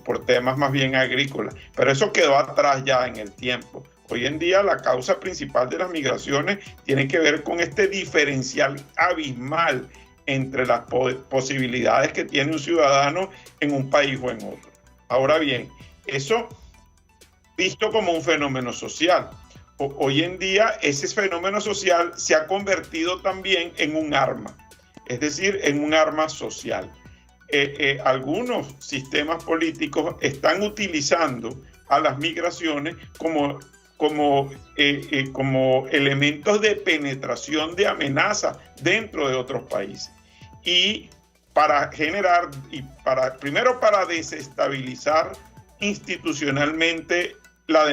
por temas más bien agrícolas. Pero eso quedó atrás ya en el tiempo. Hoy en día la causa principal de las migraciones tiene que ver con este diferencial abismal entre las posibilidades que tiene un ciudadano en un país o en otro. Ahora bien, eso visto como un fenómeno social. Hoy en día ese fenómeno social se ha convertido también en un arma, es decir, en un arma social. Algunos sistemas políticos están utilizando a las migraciones como elementos de penetración de amenaza dentro de otros países. Y para generar, primero para desestabilizar institucionalmente las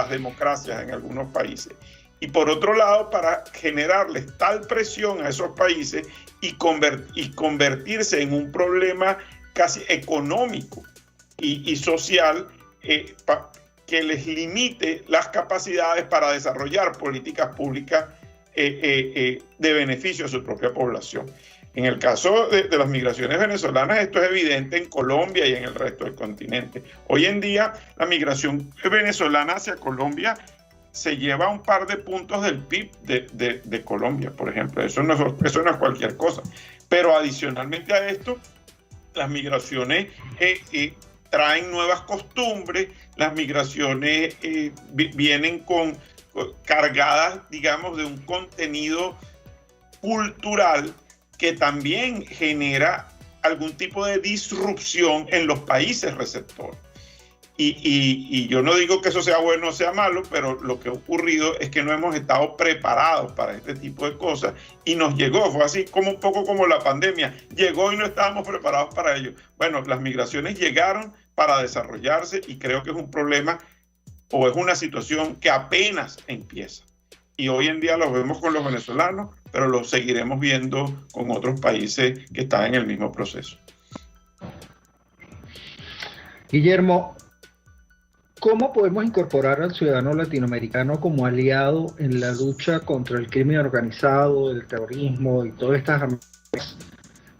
democracias en algunos países. Y por otro lado, para generarles tal presión a esos países y convertirse en un problema casi económico y social que les limite las capacidades para desarrollar políticas públicas de beneficio a su propia población. En el caso de las migraciones venezolanas, esto es evidente en Colombia y en el resto del continente. Hoy en día, la migración venezolana hacia Colombia se lleva un par de puntos del PIB de Colombia, por ejemplo. Eso no es cualquier cosa. Pero adicionalmente a esto, las migraciones traen nuevas costumbres, las migraciones vienen cargadas, digamos, de un contenido cultural que también genera algún tipo de disrupción en los países receptores. Y yo no digo que eso sea bueno o sea malo, pero lo que ha ocurrido es que no hemos estado preparados para este tipo de cosas y nos llegó, fue así como un poco como la pandemia, llegó y no estábamos preparados para ello. Bueno, las migraciones llegaron para desarrollarse y creo que es un problema o es una situación que apenas empieza. Y hoy en día lo vemos con los venezolanos, pero lo seguiremos viendo con otros países que están en el mismo proceso. Guillermo, ¿cómo podemos incorporar al ciudadano latinoamericano como aliado en la lucha contra el crimen organizado, el terrorismo y todas estas amenazas?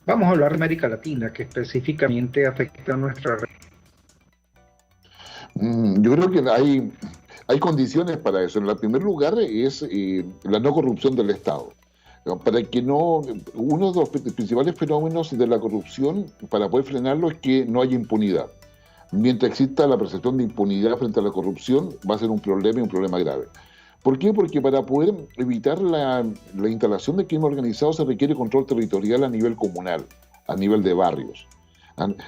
Vamos a hablar de América Latina, que específicamente afecta a nuestra región. Yo creo que hay condiciones para eso. En el primer lugar es la no corrupción del Estado. Para que no, uno de los principales fenómenos de la corrupción, para poder frenarlo, es que no haya impunidad. Mientras exista la percepción de impunidad frente a la corrupción, va a ser un problema y un problema grave. ¿Por qué? Porque para poder evitar la instalación de crimen organizado se requiere control territorial a nivel comunal, a nivel de barrios.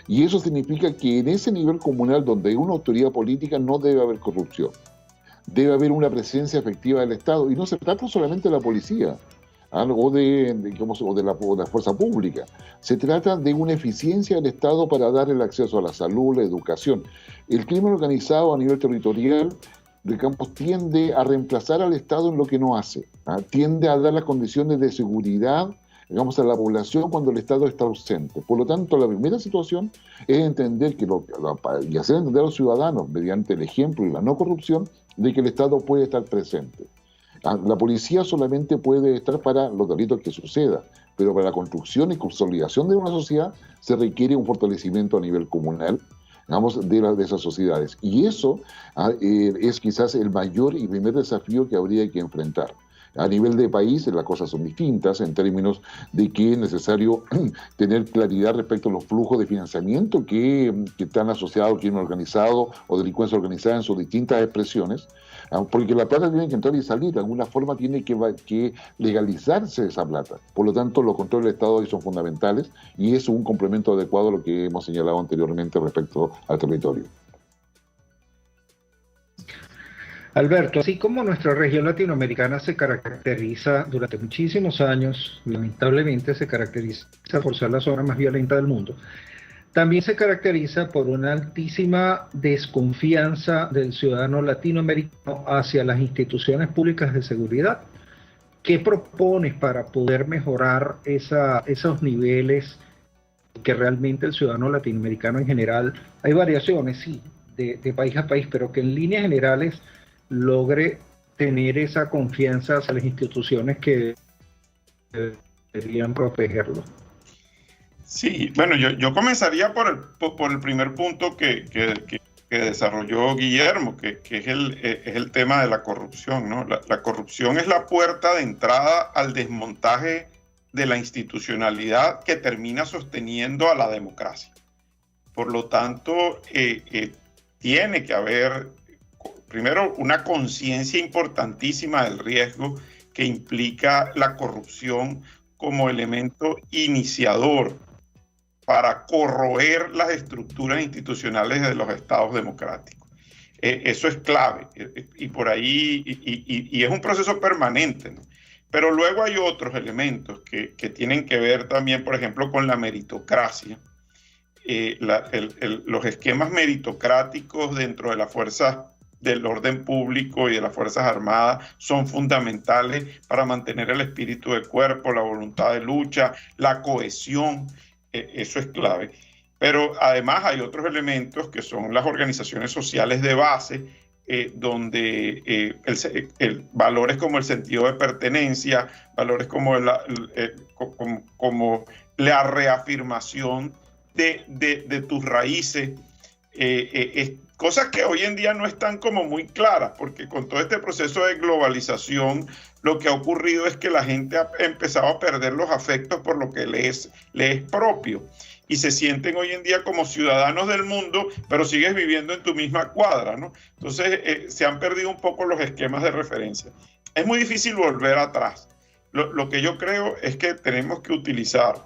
Y eso significa que en ese nivel comunal donde hay una autoridad política no debe haber corrupción. Debe haber una presencia efectiva del Estado. Y no se trata solamente de la policía o de la fuerza pública. Se trata de una eficiencia del Estado para dar el acceso a la salud, la educación. El crimen organizado a nivel territorial, digamos, tiende a reemplazar al Estado en lo que no hace. Tiende a dar las condiciones de seguridad, digamos, a la población cuando el Estado está ausente. Por lo tanto, la primera situación es entender y hacer entender a los ciudadanos, mediante el ejemplo y la no corrupción, de que el Estado puede estar presente. La policía solamente puede estar para los delitos que sucedan, pero para la construcción y consolidación de una sociedad se requiere un fortalecimiento a nivel comunal, digamos, de esas sociedades. Y eso es quizás el mayor y primer desafío que habría que enfrentar. A nivel de país las cosas son distintas en términos de que es necesario tener claridad respecto a los flujos de financiamiento que están asociados al crimen organizado o delincuencia organizada en sus distintas expresiones, porque la plata tiene que entrar y salir, de alguna forma tiene que legalizarse esa plata. Por lo tanto, los controles del Estado ahí son fundamentales y es un complemento adecuado a lo que hemos señalado anteriormente respecto al territorio. Alberto, así como nuestra región latinoamericana se caracteriza durante muchísimos años, lamentablemente se caracteriza por ser la zona más violenta del mundo, también se caracteriza por una altísima desconfianza del ciudadano latinoamericano hacia las instituciones públicas de seguridad. ¿Qué propones para poder mejorar esos niveles que realmente el ciudadano latinoamericano en general, hay variaciones, sí, de país a país, pero que en líneas generales logre tener esa confianza hacia las instituciones que deberían protegerlo? Sí, bueno, yo comenzaría por el primer punto que desarrolló Guillermo, que es el tema de la corrupción, ¿no? La corrupción es la puerta de entrada al desmontaje de la institucionalidad que termina sosteniendo a la democracia. Por lo tanto, tiene que haber primero una conciencia importantísima del riesgo que implica la corrupción como elemento iniciador para corroer las estructuras institucionales de los estados democráticos. Eso es clave y por ahí y es un proceso permanente, ¿no? Pero luego hay otros elementos que tienen que ver también, por ejemplo, con la meritocracia. Los esquemas meritocráticos dentro de las fuerzas del orden público y de las Fuerzas Armadas son fundamentales para mantener el espíritu de cuerpo, la voluntad de lucha, la cohesión. Eso es clave. Pero además hay otros elementos que son las organizaciones sociales de base, donde valores como el sentido de pertenencia, valores como la reafirmación de tus raíces, cosas que hoy en día no están como muy claras, porque con todo este proceso de globalización lo que ha ocurrido es que la gente ha empezado a perder los afectos por lo que le es propio. y se sienten hoy en día como ciudadanos del mundo, pero sigues viviendo en tu misma cuadra, ¿no? Entonces se han perdido un poco los esquemas de referencia. Es muy difícil volver atrás. Lo que yo creo es que tenemos que utilizar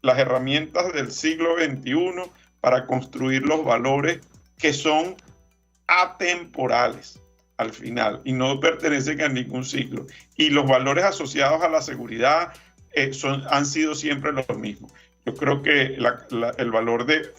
las herramientas del siglo XXI para construir los valores que son atemporales al final y no pertenecen a ningún siglo. Y los valores asociados a la seguridad han sido siempre los mismos. Yo creo que el valor de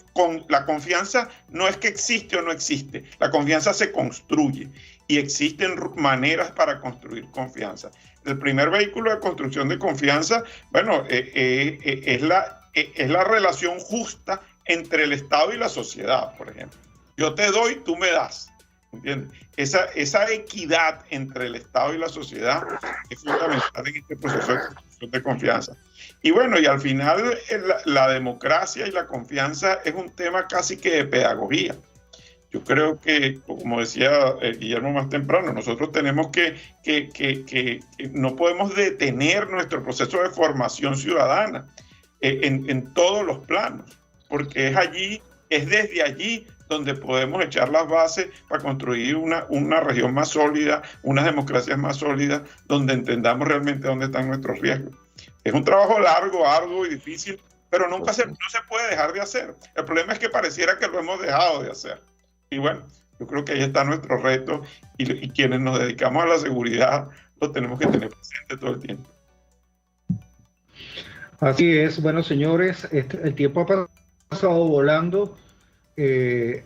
la confianza no es que existe o no existe, la confianza se construye y existen maneras para construir confianza. El primer vehículo de construcción de confianza, bueno, es la relación justa entre el Estado y la sociedad, por ejemplo. Yo te doy, tú me das. ¿Entiendes? Esa equidad entre el Estado y la sociedad es fundamental en este proceso de construcción de confianza. Y bueno, y al final la democracia y la confianza es un tema casi que de pedagogía. Yo creo que, como decía Guillermo más temprano, nosotros tenemos que no podemos detener nuestro proceso de formación ciudadana en todos los planos, porque es desde allí donde podemos echar las bases para construir una región más sólida, unas democracias más sólidas, donde entendamos realmente dónde están nuestros riesgos. Es un trabajo largo, arduo y difícil, pero no se puede dejar de hacer. El problema es que pareciera que lo hemos dejado de hacer. Y bueno, yo creo que ahí está nuestro reto y quienes nos dedicamos a la seguridad lo tenemos que tener presente todo el tiempo. Así es. Bueno, señores, el tiempo ha pasado volando.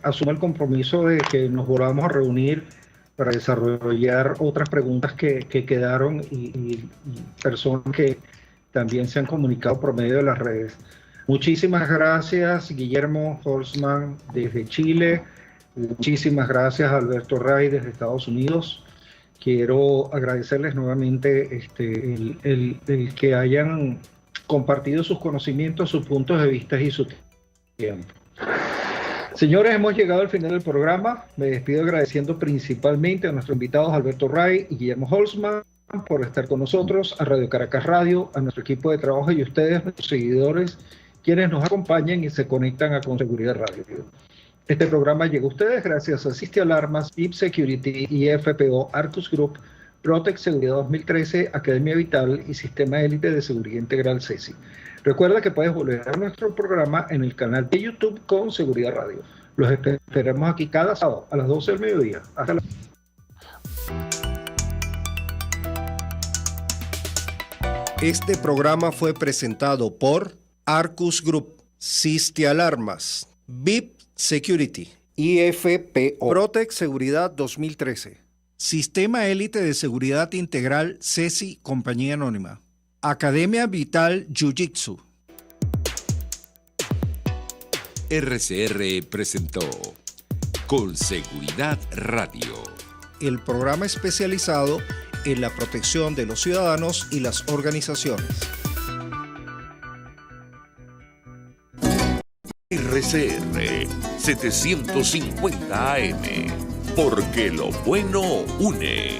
Asumo el compromiso de que nos volvamos a reunir para desarrollar otras preguntas que quedaron y personas que también se han comunicado por medio de las redes. Muchísimas gracias, Guillermo Holzman desde Chile. Muchísimas gracias, Alberto Ray desde Estados Unidos. Quiero agradecerles nuevamente el que hayan compartido sus conocimientos, sus puntos de vista y su tiempo. Señores, hemos llegado al final del programa. Me despido agradeciendo principalmente a nuestros invitados Alberto Ray y Guillermo Holzman por estar con nosotros, a Radio Caracas Radio, a nuestro equipo de trabajo y a ustedes, nuestros seguidores, quienes nos acompañan y se conectan a Conseguridad Radio. Este programa llega a ustedes gracias a Sistialarmas, VIP Security, IFPO, Arcus Group, Protec Seguridad 2013, Academia Vital y Sistema Élite de Seguridad Integral CESI. Recuerda que puedes volver a nuestro programa en el canal de YouTube con Seguridad Radio. Los esperamos aquí cada sábado a las 12 del mediodía. Hasta la... Este programa fue presentado por Arcus Group, Sistialarmas, VIP Security, IFPO, Protec Seguridad 2013, Sistema Élite de Seguridad Integral CESI, Compañía Anónima, Academia Vital Jiu-Jitsu. RCR presentó Con Seguridad Radio, el programa especializado en la protección de los ciudadanos y las organizaciones. RCR 750 AM, porque lo bueno une.